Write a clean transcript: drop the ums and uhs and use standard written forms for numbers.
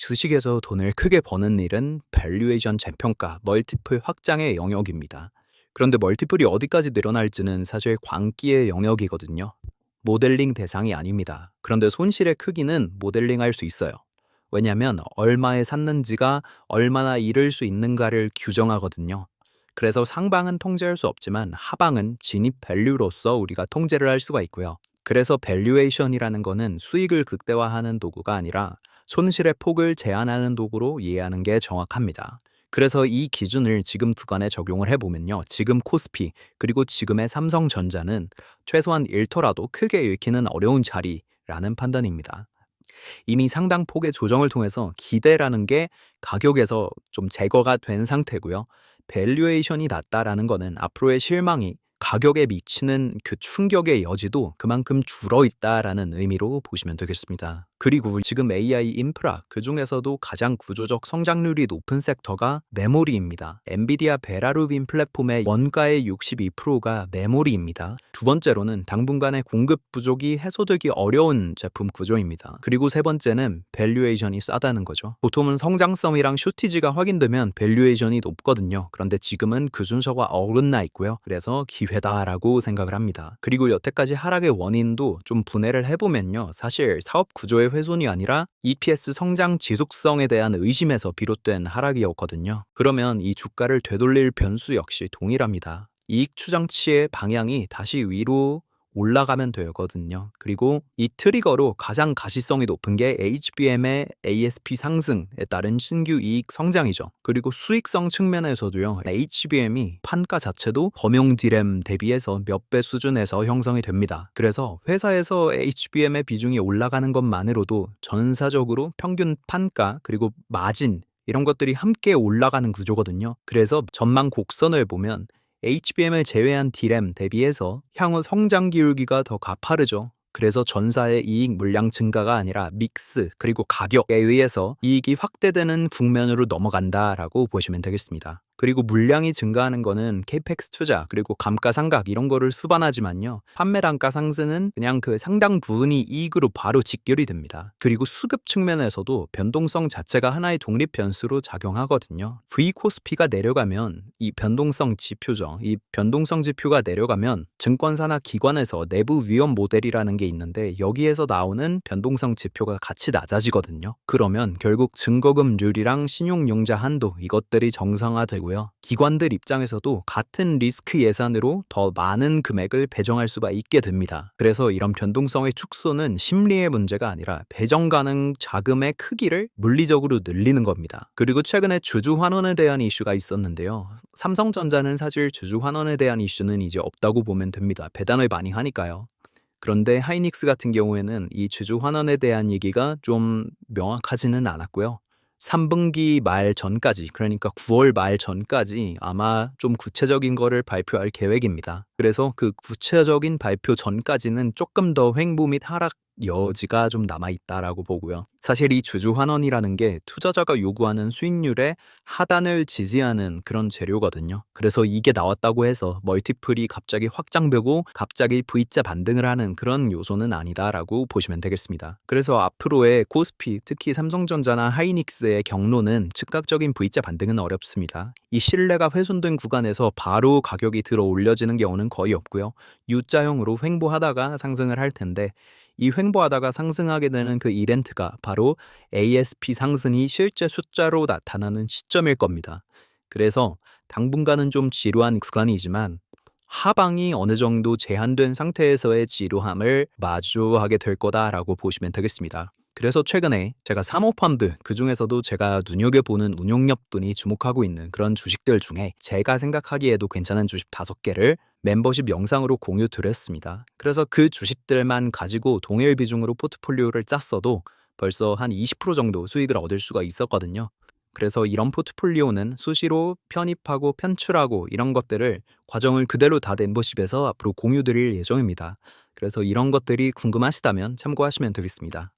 주식에서 돈을 크게 버는 일은 밸류에이션 재평가, 멀티플 확장의 영역입니다. 그런데 멀티플이 어디까지 늘어날지는 사실 광기의 영역이거든요. 모델링 대상이 아닙니다. 그런데 손실의 크기는 모델링할 수 있어요. 왜냐하면 얼마에 샀는지가 얼마나 잃을 수 있는가를 규정하거든요. 그래서 상방은 통제할 수 없지만 하방은 진입 밸류로서 우리가 통제를 할 수가 있고요. 그래서 밸류에이션이라는 거는 수익을 극대화하는 도구가 아니라 손실의 폭을 제한하는 도구로 이해하는 게 정확합니다. 그래서 이 기준을 지금 구간에 적용을 해보면요. 지금 코스피 그리고 지금의 삼성전자는 최소한 1터라도 크게 읽기는 어려운 자리라는 판단입니다. 이미 상당 폭의 조정을 통해서 기대라는 게 가격에서 좀 제거가 된 상태고요. 밸류에이션이 낮다라는 거는 앞으로의 실망이 가격에 미치는 그 충격의 여지도 그만큼 줄어 있다라는 의미로 보시면 되겠습니다. 그리고 지금 AI 인프라 그중에서도 가장 구조적 성장률이 높은 섹터가 메모리입니다. 엔비디아 베라루빈 플랫폼의 원가의 62%가 메모리입니다. 두 번째로는 당분간의 공급 부족이 해소되기 어려운 제품 구조입니다. 그리고 세 번째는 밸류에이션이 싸다는 거죠. 보통은 성장성이랑 슈티지가 확인되면 밸류에이션이 높거든요. 그런데 지금은 그 순서가 어긋나 있고요. 그래서 기회다라고 생각을 합니다. 그리고 여태까지 하락의 원인도 좀 분해를 해보면요. 사실 사업 구조의 훼손이 아니라 EPS 성장 지속성에 대한 의심에서 비롯된 하락이었거든요. 그러면 이 주가를 되돌릴 변수 역시 동일합니다. 이익 추정치의 방향이 다시 위로 올라가면 되거든요. 그리고 이 트리거로 가장 가시성이 높은 게 HBM의 ASP 상승에 따른 신규 이익 성장이죠. 그리고 수익성 측면에서도요. HBM이 판가 자체도 범용 디램 대비해서 몇 배 수준에서 형성이 됩니다. 그래서 회사에서 HBM의 비중이 올라가는 것만으로도 전사적으로 평균 판가 그리고 마진 이런 것들이 함께 올라가는 구조거든요. 그래서 전망 곡선을 보면 HBM을 제외한 D램 대비해서 향후 성장 기울기가 더 가파르죠. 그래서 전사의 이익 물량 증가가 아니라 믹스 그리고 가격에 의해서 이익이 확대되는 국면으로 넘어간다라고 보시면 되겠습니다. 그리고 물량이 증가하는 거는 케이펙스 투자 그리고 감가상각 이런 거를 수반하지만요. 판매 단가 상승은 그냥 그 상당 부분이 이익으로 바로 직결이 됩니다. 그리고 수급 측면에서도 변동성 자체가 하나의 독립 변수로 작용하거든요. V코스피가 내려가면 이 변동성 지표죠. 이 변동성 지표가 내려가면 증권사나 기관에서 내부 위험 모델이라는 게 있는데 여기에서 나오는 변동성 지표가 같이 낮아지거든요. 그러면 결국 증거금률이랑 신용융자 한도 이것들이 정상화되고요. 기관들 입장에서도 같은 리스크 예산으로 더 많은 금액을 배정할 수가 있게 됩니다. 그래서 이런 변동성의 축소는 심리의 문제가 아니라 배정 가능 자금의 크기를 물리적으로 늘리는 겁니다. 그리고 최근에 주주 환원에 대한 이슈가 있었는데요. 삼성전자는 사실 주주 환원에 대한 이슈는 이제 없다고 보면 됩니다. 배당을 많이 하니까요. 그런데 하이닉스 같은 경우에는 이 주주 환원에 대한 얘기가 좀 명확하지는 않았고요. 3분기 말 전까지, 그러니까 9월 말 전까지 아마 좀 구체적인 거를 발표할 계획입니다. 그래서 그 구체적인 발표 전까지는 조금 더 횡보 및 하락 여지가 좀 남아있다라고 보고요. 사실 이 주주 환원이라는 게 투자자가 요구하는 수익률의 하단을 지지하는 그런 재료거든요. 그래서 이게 나왔다고 해서 멀티플이 갑자기 확장되고 갑자기 V자 반등을 하는 그런 요소는 아니다라고 보시면 되겠습니다. 그래서 앞으로의 코스피, 특히 삼성전자나 하이닉스의 경로는 즉각적인 V자 반등은 어렵습니다. 이 신뢰가 훼손된 구간에서 바로 가격이 들어 올려지는 경우는 거의 없고요. U자형으로 횡보하다가 상승을 할 텐데 이 횡보하다가 상승하게 되는 그 이벤트가 바로 ASP 상승이 실제 숫자로 나타나는 시점일 겁니다. 그래서 당분간은 좀 지루한 구간이지만 하방이 어느 정도 제한된 상태에서의 지루함을 마주하게 될 거다라고 보시면 되겠습니다. 그래서 최근에 제가 사모펀드 그중에서도 제가 눈여겨보는 운용력분이 주목하고 있는 그런 주식들 중에 제가 생각하기에도 괜찮은 주식 5개를 멤버십 영상으로 공유 드렸습니다. 그래서 그 주식들만 가지고 동일 비중으로 포트폴리오를 짰어도 벌써 한 20% 정도 수익을 얻을 수가 있었거든요. 그래서 이런 포트폴리오는 수시로 편입하고 편출하고 이런 것들을 과정을 그대로 다 멤버십에서 앞으로 공유 드릴 예정입니다. 그래서 이런 것들이 궁금하시다면 참고하시면 되겠습니다.